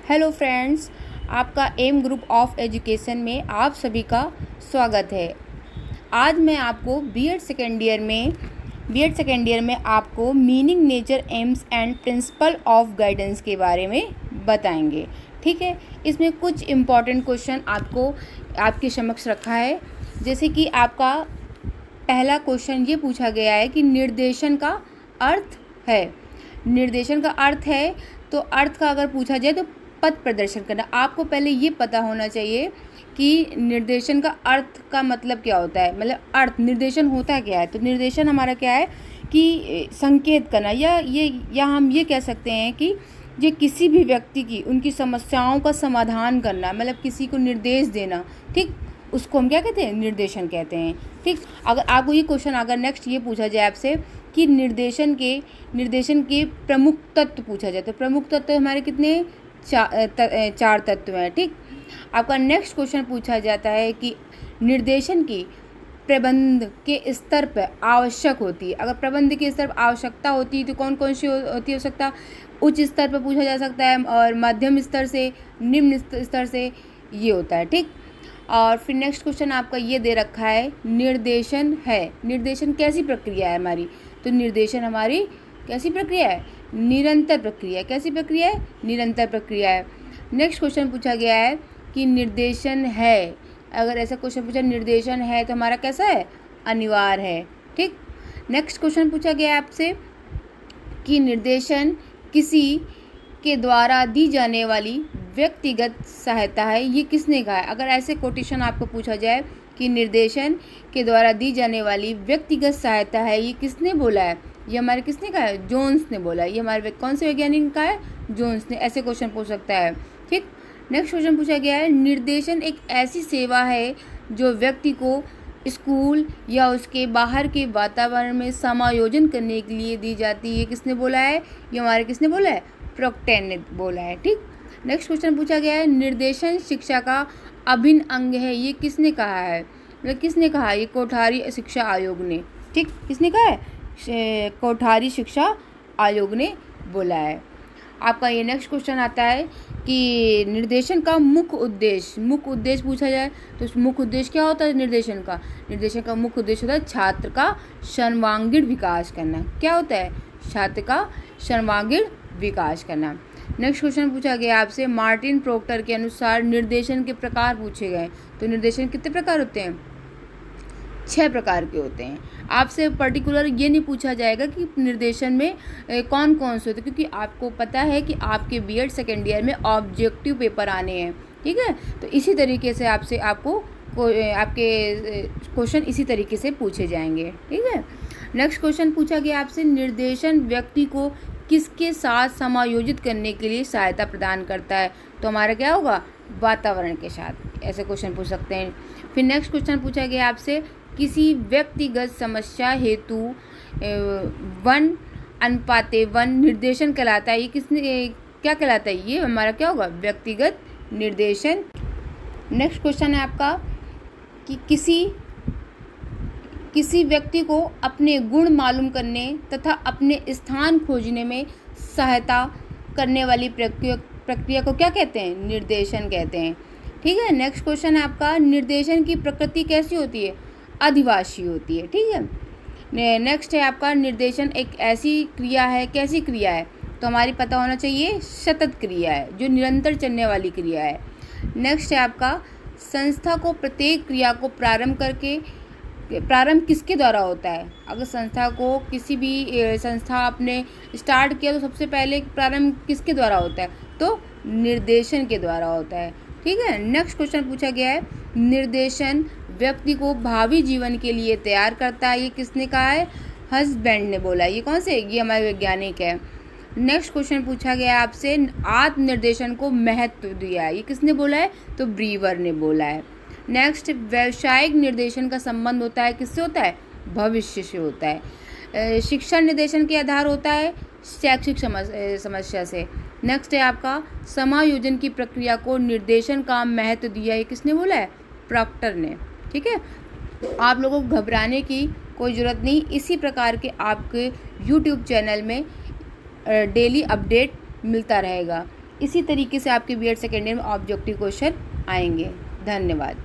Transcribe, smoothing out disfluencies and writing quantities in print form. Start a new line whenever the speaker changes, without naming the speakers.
Hello friends, आपका M group of education में आप सभी का स्वागत है। आज मैं आपको बीएड सेकेंड ईयर में आपको meaning, nature, AIIMS and principle of guidance के बारे में बताएंगे। ठीक है, इसमें कुछ इम्पॉर्टेंट क्वेश्चन आपके समक्ष रखा है। जैसे कि आपका पहला क्वेश्चन ये पूछा गया है कि निर्देशन का अर्थ है। निर्देशन का अर्थ है तो अर्थ का अगर पूछा जाए तो पथ प्रदर्शन करना। आपको पहले ये पता होना चाहिए कि निर्देशन का अर्थ का मतलब क्या होता है, मतलब अर्थ निर्देशन होता क्या है। तो निर्देशन हमारा क्या है कि संकेत करना, या हम ये कह सकते हैं कि ये किसी भी व्यक्ति की उनकी समस्याओं का समाधान करना, मतलब किसी को निर्देश देना। ठीक, उसको हम क्या कहते हैं, निर्देशन कहते हैं। ठीक, अगर आपको ये क्वेश्चन अगर नेक्स्ट ये पूछा जाए आपसे कि निर्देशन के प्रमुख तत्व पूछा जाए, तो प्रमुख तत्व हमारे कितने, चार तत्व हैं। ठीक, आपका नेक्स्ट क्वेश्चन पूछा जाता है कि निर्देशन की प्रबंध के स्तर पर आवश्यक होती है। अगर प्रबंध के स्तर पर आवश्यकता होती है तो कौन कौन सी होती है आवश्यकता, उच्च स्तर पर पूछा जा सकता है और मध्यम स्तर से, निम्न स्तर से ये होता है। ठीक, और फिर नेक्स्ट क्वेश्चन आपका ये दे रखा है, निर्देशन है, निर्देशन कैसी प्रक्रिया है हमारी। तो निर्देशन हमारी कैसी प्रक्रिया है, निरंतर प्रक्रिया। कैसी प्रक्रिया है, निरंतर प्रक्रिया है। नेक्स्ट क्वेश्चन पूछा गया है कि निर्देशन है, अगर ऐसा क्वेश्चन पूछा निर्देशन है तो हमारा कैसा है, अनिवार्य है। ठीक, नेक्स्ट क्वेश्चन पूछा गया है आपसे कि निर्देशन किसी के द्वारा दी जाने वाली व्यक्तिगत सहायता है, ये किसने कहा है। अगर ऐसे कोटेशन आपको पूछा जाए कि निर्देशन के द्वारा दी जाने वाली व्यक्तिगत सहायता है, ये किसने बोला है, ये हमारे किसने कहा है, जोन्स ने बोला है। ये हमारे कौन से वैज्ञानिक का है, जोन्स ने। ऐसे क्वेश्चन पूछ सकता है। ठीक, नेक्स्ट क्वेश्चन पूछा गया है, निर्देशन एक ऐसी सेवा है जो व्यक्ति को स्कूल या उसके बाहर के वातावरण में समायोजन करने के लिए दी जाती है, किसने बोला है, ये हमारे किसने बोला है, प्रोक्टर ने बोला है। ठीक, नेक्स्ट क्वेश्चन पूछा गया है, निर्देशन शिक्षा का अभिन्न अंग है, ये किसने कहा है, मतलब किसने कहा है, ये कोठारी शिक्षा आयोग ने। ठीक, किसने कहा है, कोठारी शिक्षा आयोग ने बोला है। आपका ये नेक्स्ट क्वेश्चन आता है कि निर्देशन का मुख्य उद्देश्य पूछा जाए तो मुख्य उद्देश्य क्या होता है निर्देशन का। निर्देशन का मुख्य उद्देश्य होता है छात्र का सर्वांगीण विकास करना। क्या होता है, छात्र का सर्वांगीण विकास करना। नेक्स्ट क्वेश्चन पूछा गया आपसे, मार्टिन प्रोक्टर के अनुसार निर्देशन के प्रकार पूछे गए। तो निर्देशन कितने प्रकार होते हैं, 6 प्रकार के होते हैं। आपसे पर्टिकुलर ये नहीं पूछा जाएगा कि निर्देशन में कौन कौन से होते हैं, क्योंकि आपको पता है कि आपके बीएड सेकेंड ईयर में ऑब्जेक्टिव पेपर आने हैं। ठीक है, तो इसी तरीके से आपके क्वेश्चन इसी तरीके से पूछे जाएंगे। ठीक है, नेक्स्ट क्वेश्चन पूछा गया आपसे, निर्देशन व्यक्ति को किसके साथ समायोजित करने के लिए सहायता प्रदान करता है। तो हमारा क्या होगा, वातावरण के साथ। ऐसे क्वेश्चन पूछ सकते हैं। फिर नेक्स्ट क्वेश्चन पूछा गया आपसे, किसी व्यक्तिगत समस्या हेतु 1:1 निर्देशन कहलाता है, ये क्या कहलाता है, ये हमारा क्या होगा, व्यक्तिगत निर्देशन। नेक्स्ट क्वेश्चन है आपका कि किसी व्यक्ति को अपने गुण मालूम करने तथा अपने स्थान खोजने में सहायता करने वाली प्रक्रिया को क्या कहते हैं, निर्देशन कहते हैं। ठीक है, नेक्स्ट क्वेश्चन है आपका, निर्देशन की प्रकृति कैसी होती है, अधिवासी होती है। ठीक है, नेक्स्ट है आपका, निर्देशन एक ऐसी क्रिया है, कैसी क्रिया है, तो हमारी पता होना चाहिए सतत क्रिया है, जो निरंतर चलने वाली क्रिया है। नेक्स्ट है आपका, संस्था को प्रत्येक क्रिया को प्रारंभ किसके द्वारा होता है। अगर संस्था को किसी भी संस्था आपने स्टार्ट किया तो सबसे पहले प्रारंभ किसके द्वारा होता है, तो निर्देशन के द्वारा होता है। ठीक है, नेक्स्ट क्वेश्चन पूछा गया है, निर्देशन व्यक्ति को भावी जीवन के लिए तैयार करता है, ये किसने कहा है, हस्बैंड ने बोला है। ये कौन से, ये हमारे वैज्ञानिक है। नेक्स्ट क्वेश्चन पूछा गया आपसे, आत्मनिर्देशन को महत्व दिया है, ये किसने बोला है, तो ब्रीवर ने बोला है। नेक्स्ट, व्यावसायिक निर्देशन का संबंध होता है किससे होता है, भविष्य से होता है। शिक्षा निर्देशन के आधार होता है शैक्षिक समस्या से। नेक्स्ट है आपका, समायोजन की प्रक्रिया को निर्देशन का महत्व दिया है, किसने बोला है, प्रॉक्टर ने। ठीक है, आप लोगों को घबराने की कोई ज़रूरत नहीं, इसी प्रकार के आपके यूट्यूब चैनल में डेली अपडेट मिलता रहेगा। इसी तरीके से आपके बीएड सेकेंड ईयर में ऑब्जेक्टिव क्वेश्चन आएंगे। धन्यवाद।